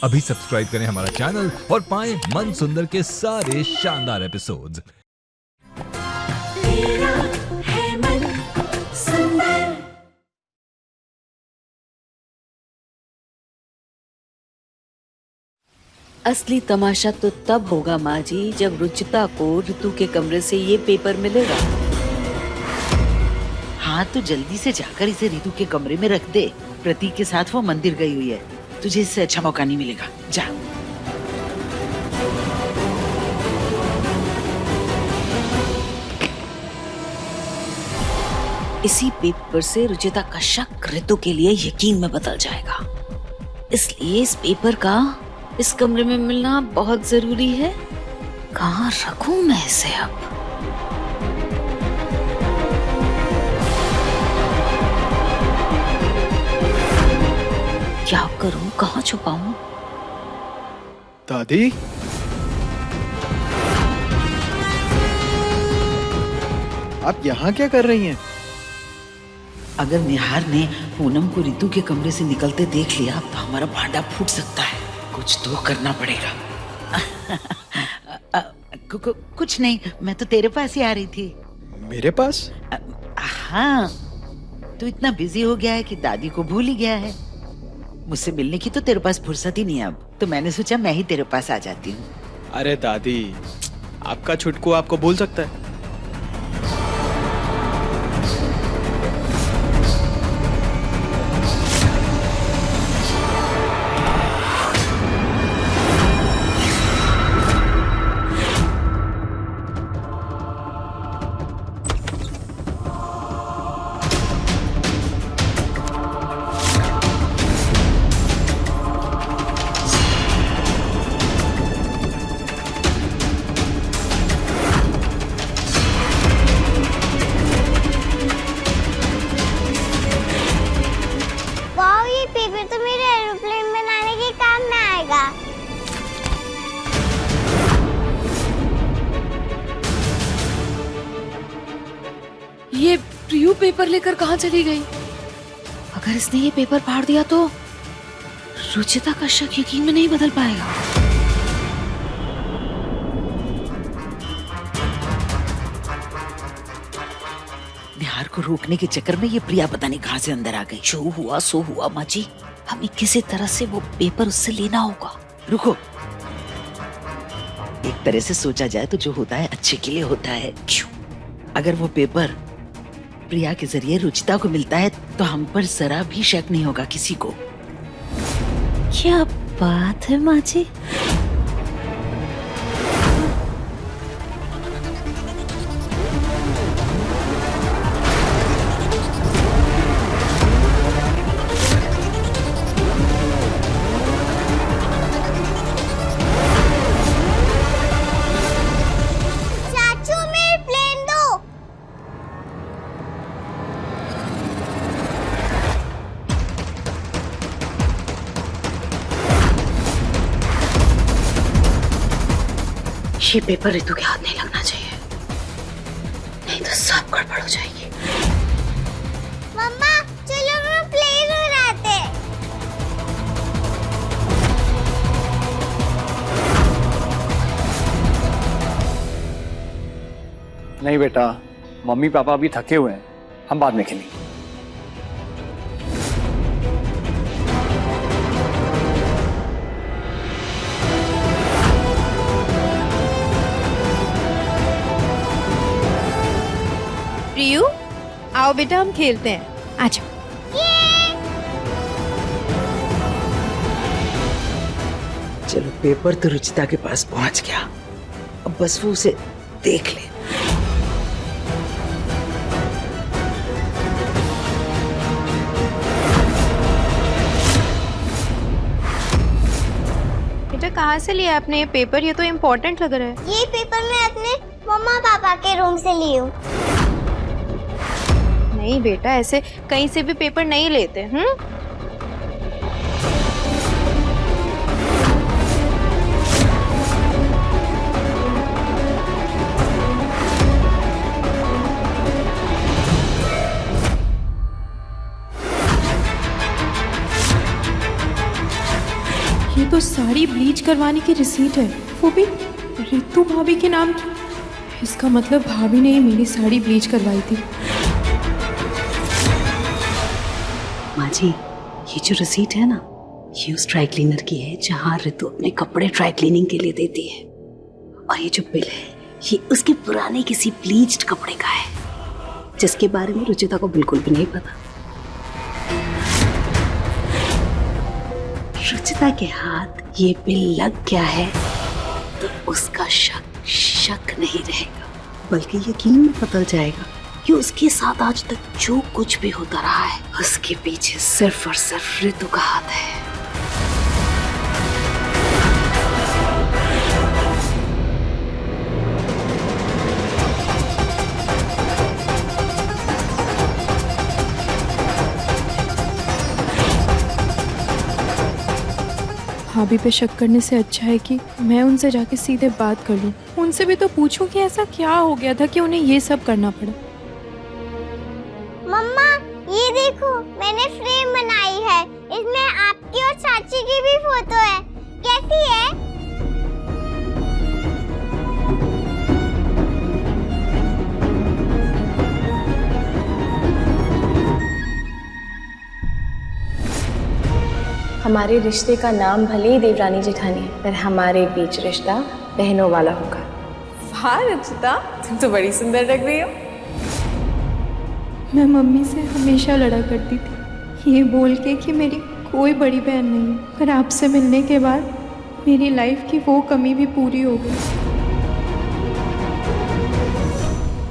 अभी सब्सक्राइब करें हमारा चैनल और पाएं मन सुंदर के सारे शानदार एपिसोड्स। तेरा है मन सुंदर। असली तमाशा तो तब होगा माँ जी जब रुचिता को ऋतु के कमरे से ये पेपर मिलेगा। हाँ तो जल्दी से जाकर इसे ऋतु के कमरे में रख दे। प्रतीक के साथ वो मंदिर गई हुई है, तुझे इससे अच्छा मौका नहीं मिलेगा। जा। इसी पेपर से रुचिता का शक ऋतु के लिए यकीन में बदल जाएगा, इसलिए इस पेपर का इस कमरे में मिलना बहुत जरूरी है। कहाँ रखूं मैं इसे अब? क्या करूं, कहाँ छुपाऊं? दादी, आप यहाँ क्या कर रही हैं? अगर निहार ने पूनम को ऋतु के कमरे से निकलते देख लिया तो हमारा भांडा फूट सकता है। कुछ तो करना पड़ेगा। कुछ नहीं, मैं तो तेरे पास ही आ रही थी। मेरे पास? हाँ, तू इतना बिजी हो गया है कि दादी को भूल ही गया है। मुझसे मिलने की तो तेरे पास फुर्सत ही नहीं है अब, तो मैंने सोचा मैं ही तेरे पास आ जाती हूँ। अरे दादी, आपका छुटकू आपको भूल सकता है। ये प्रियू पेपर लेकर कहाँ चली गई? अगर इसने ये पेपर फाड़ दिया तो रुचिता का शक यकीन में नहीं बदल पाएगा। निहार को रोकने के चक्कर में ये प्रिया पता नहीं कहाँ से अंदर आ गई। जो हुआ सो हुआ माँ जी, हमें किसी तरह से वो पेपर उससे लेना होगा। रुको, एक तरह से सोचा जाए तो जो होता है अच्छे के लिए होता है। क्यों? अगर वो पेपर प्रिया के जरिए रुचिता को मिलता है तो हम पर जरा भी शक नहीं होगा किसी को। क्या बात है माँ जी। ये पेपर ऋतु के हाथ नहीं लगना चाहिए, नहीं तो सब गड़बड़ हो जाएगी। मम्मा चलो हम प्लेन उड़ाते हैं। नहीं बेटा, मम्मी पापा अभी थके हुए हैं, हम बाद में खेलेंगे। प्रियू, आओ बेटा हम खेलते हैं, आ जाओ। चलो, पेपर तो रुचिता के पास पहुंच गया, अब बस वो उसे देख ले। बेटा कहाँ से लिया आपने ये पेपर? ये तो इम्पोर्टेंट लग रहा है। ये पेपर मैं अपने मम्मा पापा के रूम से ली हूँ। नहीं बेटा, ऐसे कहीं से भी पेपर नहीं लेते। ये तो साड़ी ब्लीच करवाने की रिसीट है, वो भी रितु भाभी के नाम की। इसका मतलब भाभी ने ही मेरी साड़ी ब्लीच करवाई थी। माँ जी, ये जो रिसीट है ना, ये उस ड्राई क्लीनर की है जहाँ रितु अपने कपड़े ड्राई क्लीनिंग के लिए देती है। और ये जो बिल है, ये उसके पुराने किसी ब्लीच्ड कपड़े का है, जिसके बारे में रुचिता को बिल्कुल भी नहीं पता। रुचिता के हाथ ये बिल लग गया है तो उसका शक नहीं रहेगा, बल्कि यकीन में बदल जाएगा कि उसके साथ आज तक जो कुछ भी होता रहा है, उसके पीछे सिर्फ और सिर्फ रितु का हाथ है। भाभी पे शक करने से अच्छा है कि मैं उनसे जाके सीधे बात कर लूं। उनसे भी तो पूछूं कि ऐसा क्या हो गया था कि उन्हें ये सब करना पड़ा। मम्मा, ये देखो, मैंने फ्रेम बनाई है। इसमें आपकी और चाची की भी फोटो है। कैसी है? हमारे रिश्ते का नाम भले ही देवरानी जेठानी है, पर हमारे बीच रिश्ता बहनों वाला होगा। वाह रुचिता, तुम तो बड़ी सुंदर लग रही हो। मैं मम्मी से हमेशा लड़ा करती थी, ये बोल के कि मेरी कोई बड़ी बहन नहीं है, पर आपसे मिलने के बाद मेरी लाइफ की वो कमी भी पूरी हो गई।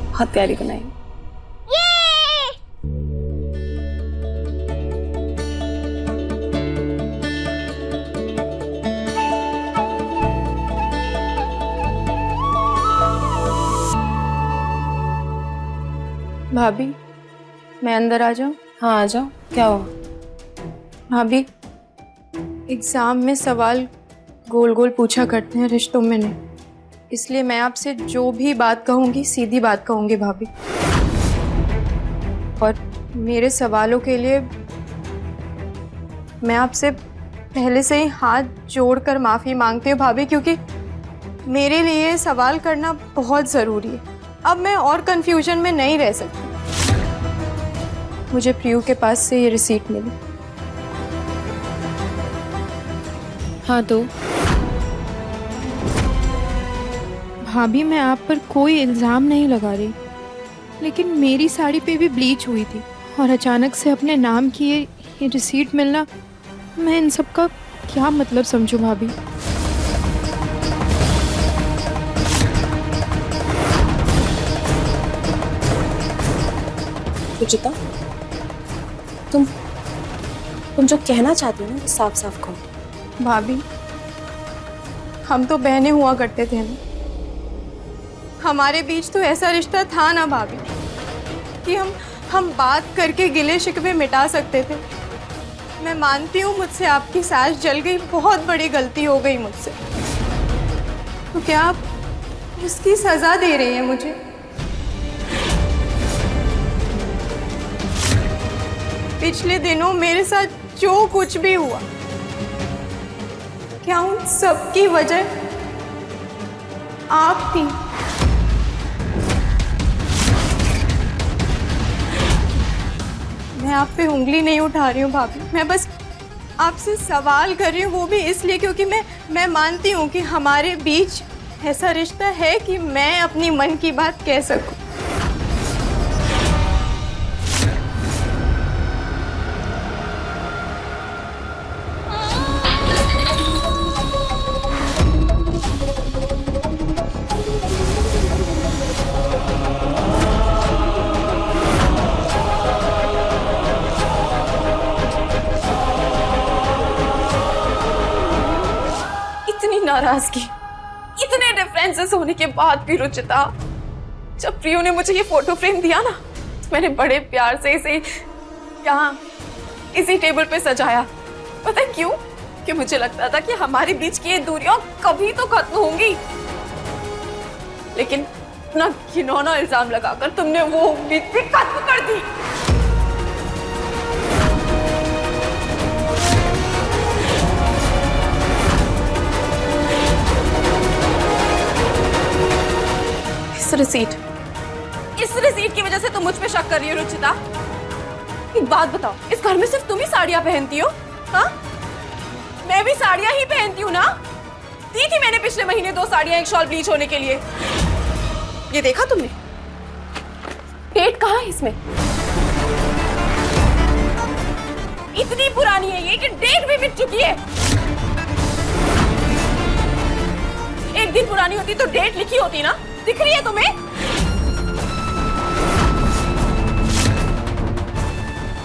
बहुत प्यारी बनाई। भाभी, मैं अंदर आ जाऊं? हाँ आ जाओ। क्या हुआ? भाभी, एग्जाम में सवाल गोल गोल पूछा करते हैं, रिश्तों में नहीं। इसलिए मैं आपसे जो भी बात कहूंगी सीधी बात कहूंगी भाभी। और मेरे सवालों के लिए मैं आपसे पहले से ही हाथ जोड़कर माफी मांगती हूँ भाभी, क्योंकि मेरे लिए सवाल करना बहुत जरूरी है। अब मैं और कंफ्यूजन में नहीं रह सकती। मुझे प्रियू के पास से ये रिसीट मिली। हाँ तो भाभी, मैं आप पर कोई इल्जाम नहीं लगा रही, लेकिन मेरी साड़ी पे भी ब्लीच हुई थी और अचानक से अपने नाम की ये रिसीट मिलना, मैं इन सब का क्या मतलब समझूं भाभी? रुचिता, तुम जो कहना चाहती हो ना, वो साफ साफ कहो। भाभी, हम तो बहनें हुआ करते थे ना, हमारे बीच तो ऐसा रिश्ता था ना भाभी कि हम बात करके गिले शिकवे मिटा सकते थे। मैं मानती हूँ मुझसे आपकी सांस जल गई, बहुत बड़ी गलती हो गई मुझसे। तो क्या आप उसकी सजा दे रही हैं मुझे? पिछले दिनों मेरे साथ जो कुछ भी हुआ, क्या उन सब की वजह आप थी? मैं आप पे उंगली नहीं उठा रही हूँ भाभी, मैं बस आपसे सवाल कर रही हूँ, वो भी इसलिए क्योंकि मैं मानती हूँ कि हमारे बीच ऐसा रिश्ता है कि मैं अपनी मन की बात कह सकूं। नाराजगी, इतने डिफरेंसेस होने के बाद भी रुचिता, जब प्रियू ने मुझे ये फोटो फ्रेम दिया ना, तो मैंने बड़े प्यार से इसे यहाँ इसी टेबल पे सजाया। पता है क्यों? कि मुझे लगता था कि हमारे बीच की ये दूरियां कभी तो खत्म होंगी, लेकिन इतना घिनौना इल्जाम लगाकर तुमने वो उम्मीद भी खत्म कर दी। रिसीट की वजह से तुम मुझ पे शक कर रही हो रुचिता? एक बात बताओ, इस घर में सिर्फ तुम ही साड़ियां पहनती हो? हाँ, मैं भी साड़ियां ही पहनती हूँ ना। दी थी मैंने पिछले महीने 2 साड़ियां, एक शॉल ब्लीच होने के लिए। ये देखा तुमने? डेट कहाँ है इसमें? इतनी पुरानी है ये कि डेट भी मिट चुकी है। एक दिन पुरानी होती तो डेट लिखी होती ना। दिख रही है तुम्हें?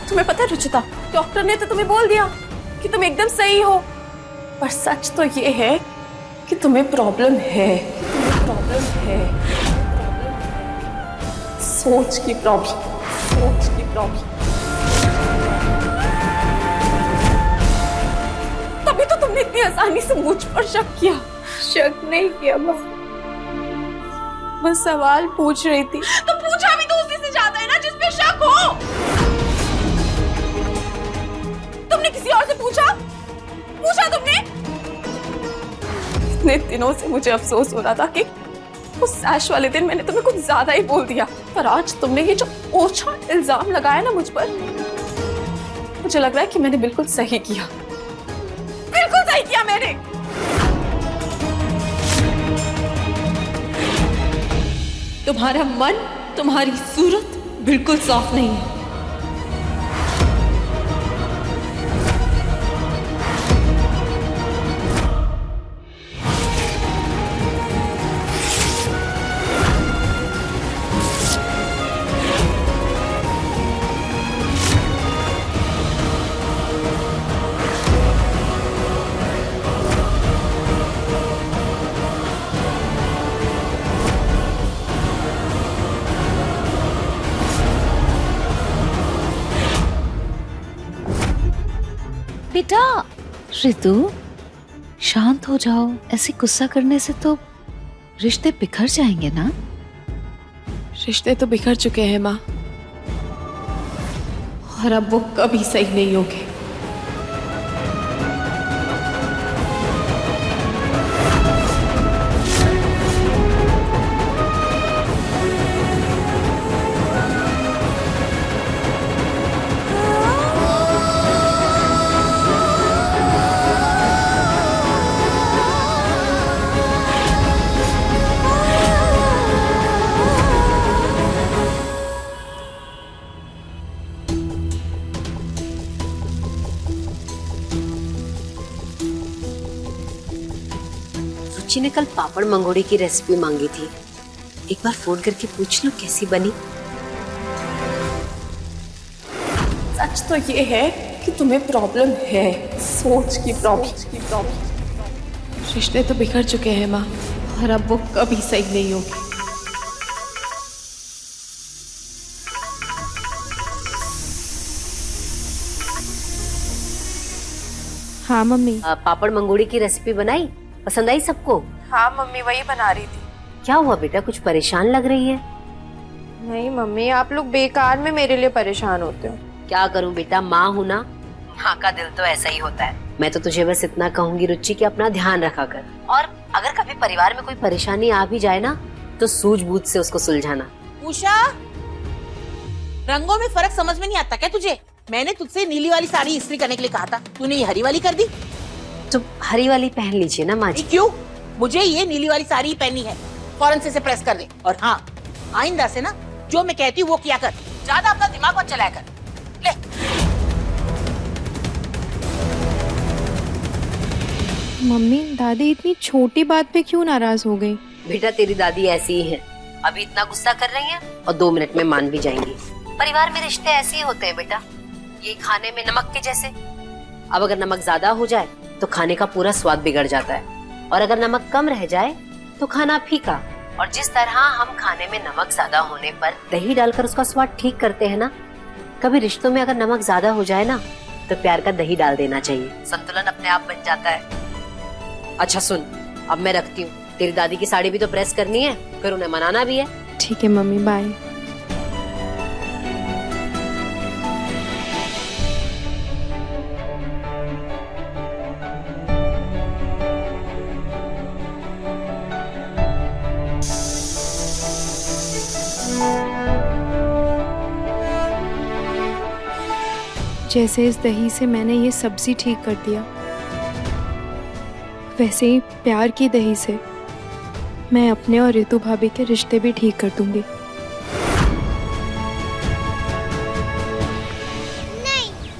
तुम्हें पता है रुचिता, डॉक्टर ने तो तुम्हें बोल दिया कि तुम एकदम सही हो, पर सच तो ये है कि तुम्हें प्रॉब्लम है। सोच की प्रॉब्लम। तभी तो तुमने इतनी आसानी से मुझ पर शक किया। शक नहीं किया बस सवाल पूछ रही थी। तो पूछा भी तो उसी से जाता है ना जिस पे शक हो। तुमने किसी और से पूछा तुमने? इतने दिनों से मुझे अफसोस हो रहा था कि उस ऐश वाले दिन मैंने तुम्हें कुछ ज्यादा ही बोल दिया, पर आज तुमने ये जो ओछा इल्जाम लगाया ना मुझ पर, मुझे लग रहा है कि मैंने बिल्कुल सही किया। मैंने तुम्हारा मन, तुम्हारी सूरत बिल्कुल साफ नहीं है। बेटा ऋतु, शांत हो जाओ। ऐसे गुस्सा करने से तो रिश्ते बिखर जाएंगे ना। रिश्ते तो बिखर चुके हैं माँ, और अब वो कभी सही नहीं होंगे। रुचि ने कल पापड़ मंगोड़ी की रेसिपी मांगी थी, एक बार फोन करके पूछ लो कैसी बनी। सच तो ये है कि तुम्हें प्रॉब्लम है, सोच की प्रॉब्लम। रिश्ते तो बिखर चुके हैं माँ, और अब वो कभी सही नहीं होंगे। हाँ मम्मी। पापड़ मंगोड़ी की रेसिपी बनाई, पसंद आई सबको? हाँ मम्मी, वही बना रही थी। क्या हुआ बेटा, कुछ परेशान लग रही है? नहीं मम्मी, आप लोग बेकार में मेरे लिए परेशान होते हो। क्या करूं बेटा, माँ हूं ना, माँ का दिल तो ऐसा ही होता है। मैं तो तुझे बस इतना कहूंगी रुचि कि अपना ध्यान रखा कर, और अगर कभी परिवार में कोई परेशानी आ भी जाए ना तो सूझबूझ से उसको सुलझाना। उषा, रंगों में फर्क समझ में नहीं आता क्या तुझे? मैंने तुझसे नीली वाली साड़ी इस्त्री करने के लिए कहा था, तूने ये हरी वाली कर दी। तो हरी वाली पहन लीजिए ना माँ जी। क्यों? मुझे ये नीली वाली साड़ी ही पहननी है। फौरन से प्रेस कर दे। और हाँ, आइंदा से ना जो मैं कहती हूँ वो किया कर, ज्यादा अपना दिमाग मत चलाया कर। ले। मम्मी, दादी इतनी छोटी बात पे क्यों नाराज हो गई? बेटा तेरी दादी ऐसी ही है, अभी इतना गुस्सा कर रही है और 2 मिनट में मान भी जाएंगी। परिवार में रिश्ते ऐसे ही होते हैं बेटा, ये खाने में नमक के जैसे। अब अगर नमक ज्यादा हो जाए तो खाने का पूरा स्वाद बिगड़ जाता है, और अगर नमक कम रह जाए तो खाना फीका। और जिस तरह हम खाने में नमक ज्यादा होने पर दही डालकर उसका स्वाद ठीक करते हैं ना, कभी रिश्तों में अगर नमक ज्यादा हो जाए ना तो प्यार का दही डाल देना चाहिए, संतुलन अपने आप बन जाता है। अच्छा सुन, अब मैं रखती हूँ, तेरी दादी की साड़ी भी तो प्रेस करनी है, फिर उन्हें मनाना भी है। ठीक है मम्मी, बाय। जैसे इस दही से मैंने ये सब्जी ठीक कर दिया, वैसे ही प्यार की दही से मैं अपने और ऋतु भाभी के रिश्ते भी ठीक कर दूंगी।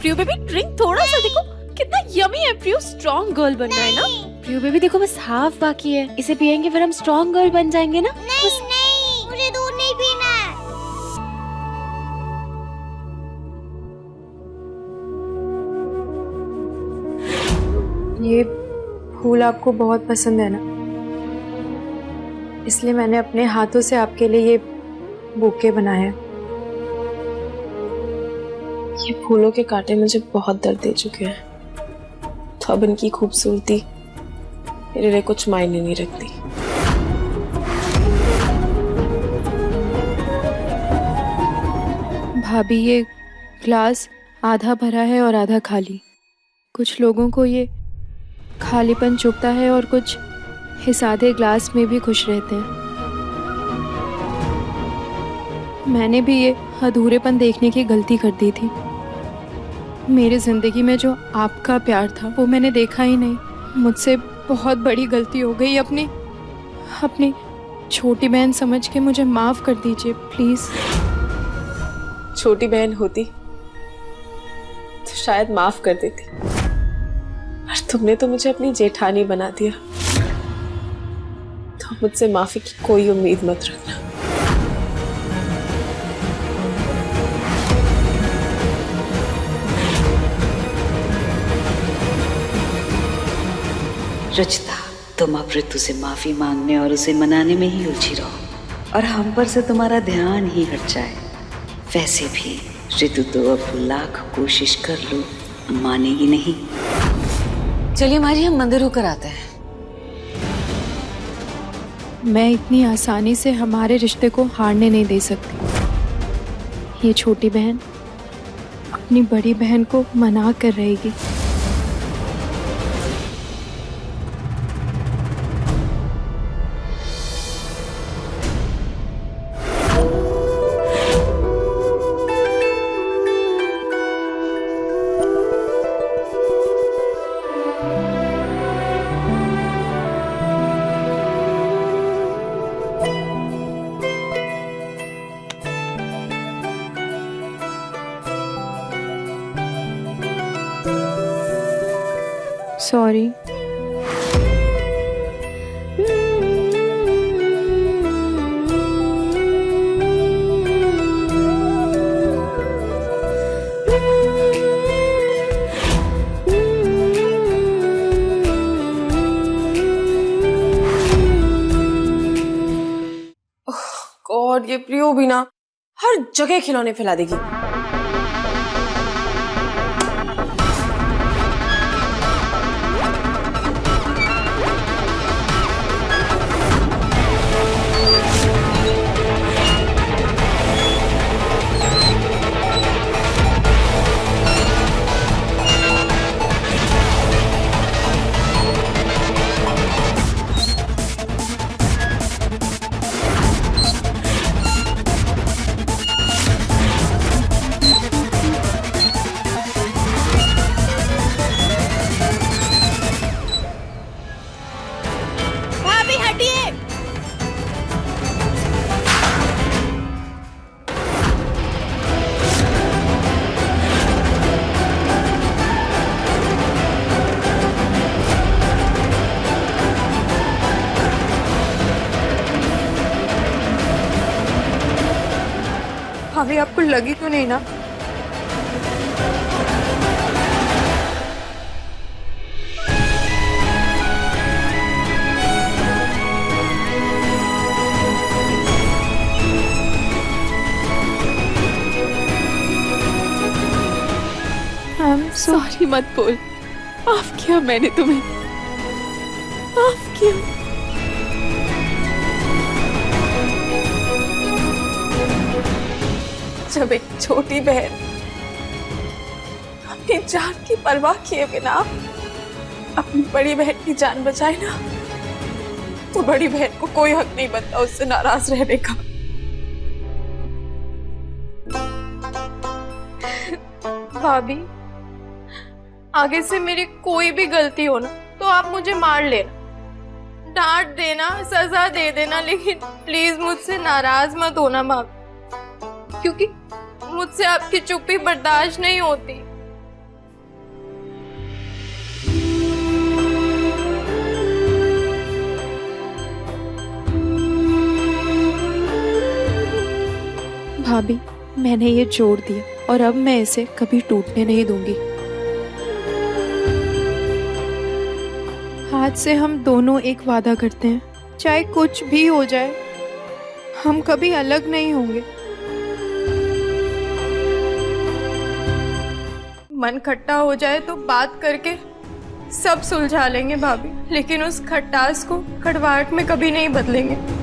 प्रियो बेबी ड्रिंक थोड़ा सा, देखो कितना यमी है। प्रियो स्ट्रॉन्ग गर्ल बन रहा है ना। प्रियो बेबी देखो बस हाफ बाकी है, इसे पियेंगे फिर हम स्ट्रॉन्ग गर्ल बन जाएंगे ना। नहीं, मुझे दूध नहीं पीना है। ये फूल आपको बहुत पसंद है ना, इसलिए मैंने अपने हाथों से आपके लिए ये बुके बनाया। ये फूलों के कांटे मुझे बहुत दर्द दे चुके हैं, तो अब इनकी खूबसूरती मेरे लिए कुछ मायने नहीं रखती। भाभी, ये ग्लास आधा भरा है और आधा खाली। कुछ लोगों को ये खालीपन चुभता है और कुछ इस आधे ग्लास में भी खुश रहते हैं। मैंने भी ये अधूरेपन देखने की गलती कर दी थी। मेरी जिंदगी में जो आपका प्यार था वो मैंने देखा ही नहीं। मुझसे बहुत बड़ी गलती हो गई। अपनी छोटी बहन समझ के मुझे माफ कर दीजिए प्लीज। छोटी बहन होती तो शायद माफ कर देती, पर तुमने तो मुझे अपनी जेठानी बना दिया, तो मुझसे माफी की कोई उम्मीद मत रखना। रचिता, तुम अब ऋतु से माफी मांगने और उसे मनाने में ही उलझी रहो और हम पर से तुम्हारा ध्यान ही हट जाए। वैसे भी ऋतु तो अब लाख कोशिश कर लो, मानेगी नहीं। चलिए माजी, हम मंदिर होकर आते हैं। मैं इतनी आसानी से हमारे रिश्ते को हारने नहीं दे सकती। ये छोटी बहन अपनी बड़ी बहन को मना कर रहेगी। सॉरी। गॉड, ये प्रियो भी ना हर जगह खिलौने फैला देगी। भाभी, आपको लगी तो नहीं ना? सॉरी मत बोल, माफ किया मैंने तुम्हें, माफ किया। जब एक छोटी बहन अपनी जान की परवाह किए बिना अपनी बड़ी बहन की जान बचाए ना, तो बड़ी बहन को कोई हक नहीं बनता उससे नाराज रहने का। भाभी, आगे से मेरी कोई भी गलती हो ना तो आप मुझे मार लेना, डांट देना, सजा दे देना, लेकिन प्लीज मुझसे नाराज मत होना भाभी, क्योंकि मुझसे आपकी चुप्पी बर्दाश्त नहीं होती। भाभी, मैंने ये जोड़ दिया और अब मैं इसे कभी टूटने नहीं दूंगी। आज से हम दोनों एक वादा करते हैं, चाहे कुछ भी हो जाए हम कभी अलग नहीं होंगे। मन खट्टा हो जाए तो बात करके सब सुलझा लेंगे भाभी, लेकिन उस खटास को कड़वाहट में कभी नहीं बदलेंगे।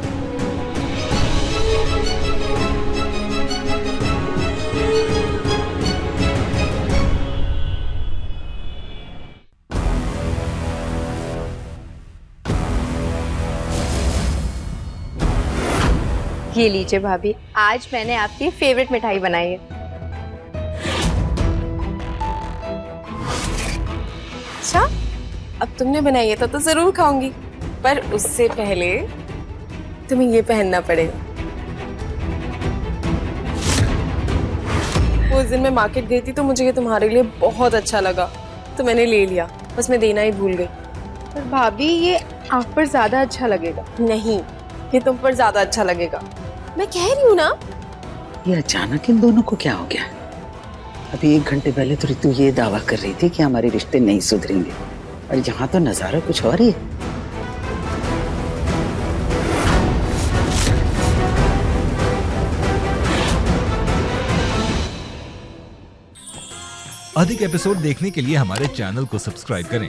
ये लीजिए भाभी, आज मैंने आपकी फेवरेट मिठाई बनाई है। अच्छा, अब तुमने बनाई है तो जरूर खाऊंगी, पर उससे पहले तुम्हें ये पहनना पड़ेगा। उस दिन मैं मार्केट गई थी तो मुझे ये तुम्हारे लिए बहुत अच्छा लगा तो मैंने ले लिया, बस मैं देना ही भूल गई। पर भाभी, ये आप पर ज्यादा अच्छा लगेगा। नहीं, ये तुम पर ज्यादा अच्छा लगेगा, मैं कह रही हूँ ना। ये अचानक इन दोनों को क्या हो गया? अभी 1 घंटे पहले तो रितु ये दावा कर रही थी कि हमारे रिश्ते नहीं सुधरेंगे, और यहाँ तो नजारा कुछ और ही है। अधिक एपिसोड देखने के लिए हमारे चैनल को सब्सक्राइब करें